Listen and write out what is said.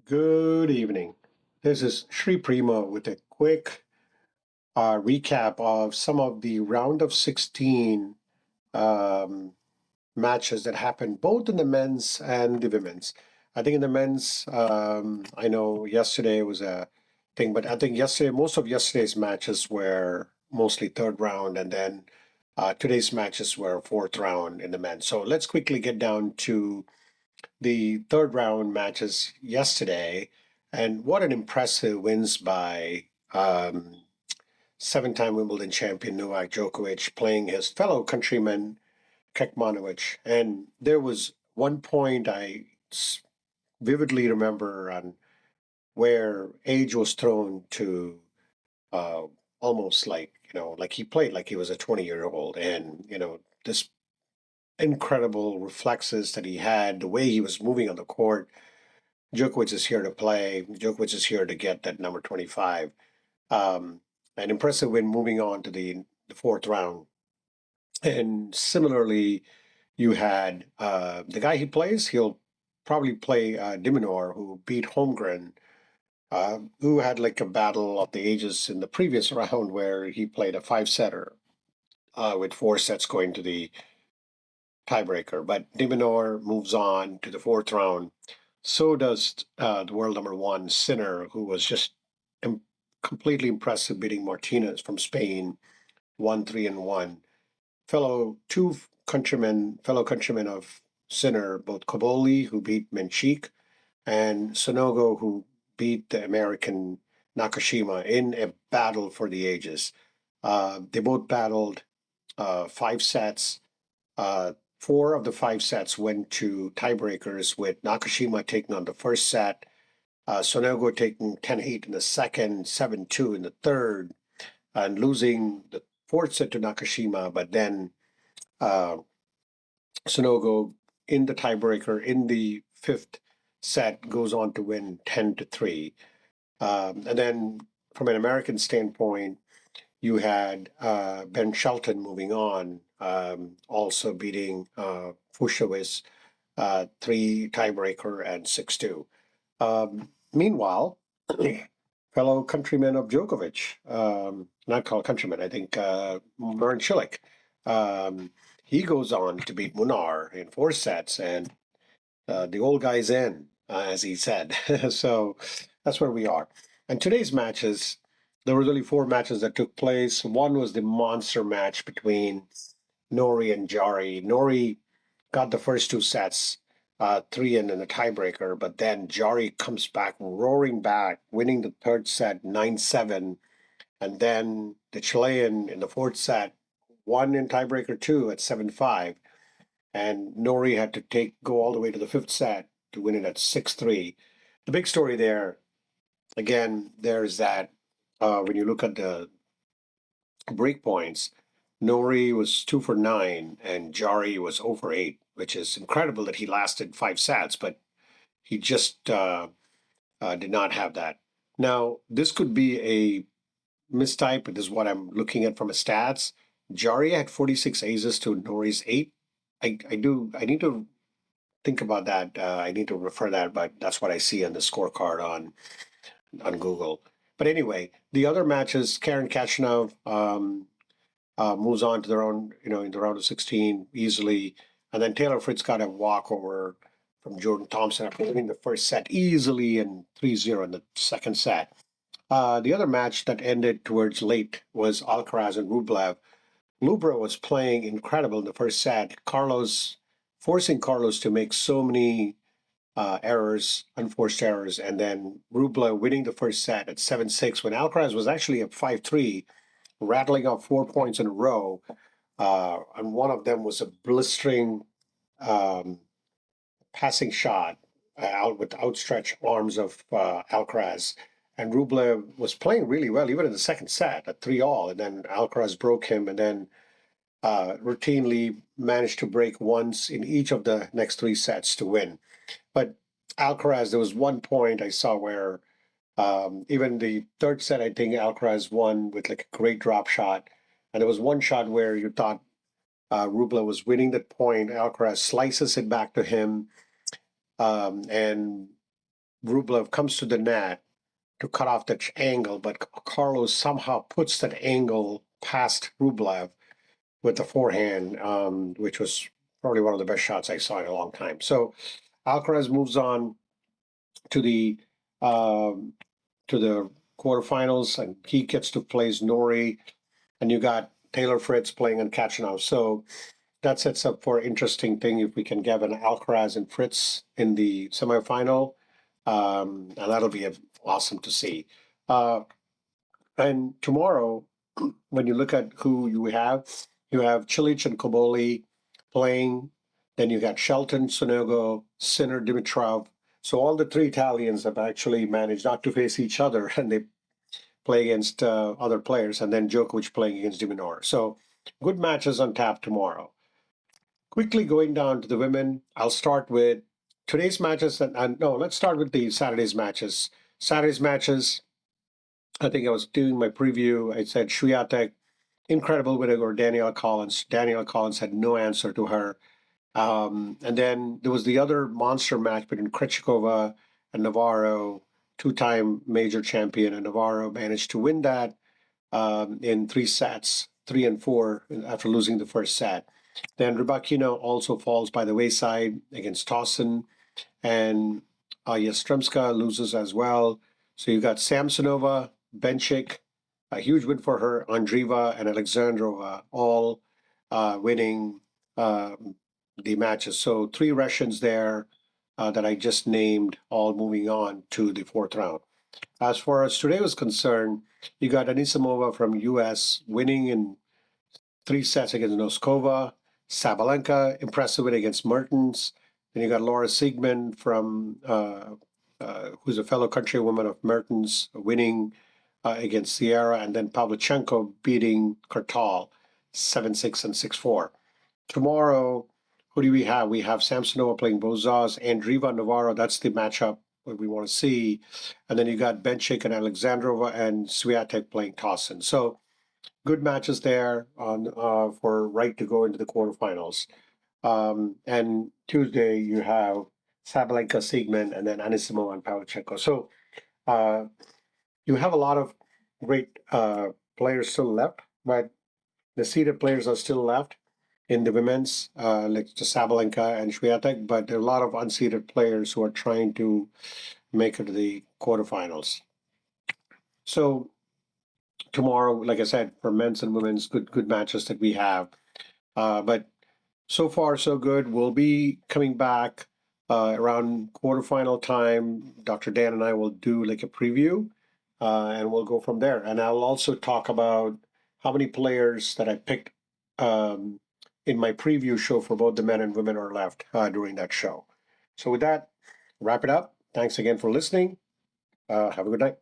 Good evening. This is Sri Prima with a quick recap of some of the round of 16 um, matches that happened both in the men's and the women's. I think in the men's, I know yesterday was a thing, but I think most of yesterday's matches were mostly third round, and then today's matches were fourth round in the men. So let's quickly get down to the third round matches yesterday, and what an impressive wins by seven-time Wimbledon champion Novak Djokovic playing his fellow countryman Kekmanovic. And there was one point I vividly remember on where age was thrown to uh, almost like like he played like he was a 20-year-old, and this incredible reflexes that he had, the way he was moving on the court. Djokovic is here to play. Djokovic is here to get that number 25. Um, an impressive win moving on to the fourth round. And similarly, you had the guy he plays, he'll probably play Diminor, who beat Holmgren, who had like a battle of the ages in the previous round where he played a five-setter with four sets going to the tiebreaker. But Diminor moves on to the fourth round. So does the world number one Sinner, who was just im- completely impressive, beating Martinez from Spain, 1-3-1. Fellow countrymen of Sinner, both Koboli, who beat Menchik, and Sonogo, who beat the American Nakashima in a battle for the ages. They both battled five sets. Four of the five sets went to tiebreakers, with Nakashima taking on the first set, Sonogo taking 10-8 in the second, 7-2 in the third, and losing the fourth set to Nakashima. But then uh, Sonogo, in the tiebreaker in the fifth set, goes on to win 10-3. And then from an American standpoint, you had Ben Shelton moving on, also beating Fushawis, three tiebreaker and 6-2. Meanwhile, fellow countryman of Djokovic, not called countryman, I think Marin Cilic, um, he goes on to beat Munar in four sets, and the old guy's in, as he said. So that's where we are. And today's matches, there were really four matches that took place. One was the monster match between Nori and Jari. Nori got the first two sets, 3 in a tiebreaker, but then Jari comes back, roaring back, winning the third set 9-7. And then the Chilean in the fourth set won in tiebreaker 2 at 7-5. And Nori had to go all the way to the fifth set to win it at 6-3. The big story there, again, there's that when you look at the break points, Nori was 2 for 9 and Jari was 0 for 8, which is incredible that he lasted five sets, but he just did not have that. Now, this could be a mistype, but this is what I'm looking at from a stats. Jari had 46 aces to Nori's 8. I need to think about that. I need to refer that, but that's what I see on the scorecard on Google. But anyway, the other matches, Karen Khachanov moves on to their own, in the round of 16 easily. And then Taylor Fritz got a walkover from Jordan Thompson after winning the first set easily and 3-0 in the second set. The other match that ended towards late was Alcaraz and Rublev. Lubra was playing incredible in the first set. Forcing Carlos to make so many errors, unforced errors, and then Rublev winning the first set at 7-6 when Alcaraz was actually at 5-3, rattling off 4 points in a row. And one of them was a blistering um, passing shot out with outstretched arms of Alcaraz. And Rublev was playing really well, even in the second set at 3-all. And then Alcaraz broke him, and then routinely managed to break once in each of the next three sets to win. But Alcaraz, there was one point I saw where even the third set, I think Alcaraz won with like a great drop shot. And there was one shot where you thought Rublev was winning that point. Alcaraz slices it back to him, and Rublev comes to the net to cut off the angle, but Carlos somehow puts that angle past Rublev with the forehand, which was probably one of the best shots I saw in a long time. So Alcaraz moves on to the um, quarterfinals, and he gets to play Nori, and you got Taylor Fritz playing on Kachanov. So that sets up for an interesting thing if we can get an Alcaraz and Fritz in the semifinal, and that'll be awesome to see. Uh, and tomorrow, when you look at who you have Cilic and Koboli playing. Then you got Shelton, Sonego, Sinner, Dimitrov. So all the three Italians have actually managed not to face each other, and they play against other players. And then Djokovic playing against De Minaur. So good matches on tap tomorrow. Quickly going down to the women, I'll start with today's matches. And no, let's start with the Saturday's matches. Saturday's matches, I think I was doing my preview. I said Swiatek, incredible win over Danielle Collins. Danielle Collins had no answer to her. And then there was the other monster match between Krejcikova and Navarro, two-time major champion, and Navarro managed to win that in 3 sets, 3 and 4, after losing the first set. Then Rybakina also falls by the wayside against Towson, and Yastremska loses as well. So you got Samsonova, Benchik, a huge win for her, Andreeva and Alexandrova, all winning the matches. So 3 Russians there that I just named, all moving on to the 4th round. As far as today was concerned, you got Anisimova from U.S. winning in 3 sets against Noskova. Sabalenka, impressive win against Mertens. Then you got Laura Siegman from who's a fellow countrywoman of Mertens, winning against Sierra, and then Pavlyuchenko beating Kartal 7-6 and 6-4. Tomorrow, who do we have? We have Samsonova playing Bozaz, Andreeva Navarro. That's the matchup that we want to see. And then you got Benchik and Alexandrova and Swiatek playing Towson. So good matches there on for right to go into the quarterfinals. And Tuesday you have Sabalenka, Siegman, and then Anisimova and Pavlyuchenko. So you have a lot of great players still left, but the seeded players are still left in the women's, like the Sabalenka and Swiatek, but there are a lot of unseeded players who are trying to make it to the quarterfinals. So tomorrow, like I said, for men's and women's, good matches that we have. But so far, so good. We'll be coming back around quarterfinal time. Dr. Dan and I will do like a preview, and we'll go from there. And I'll also talk about how many players that I picked in my preview show for both the men and women are left during that show. So with that, wrap it up. Thanks again for listening. Have a good night.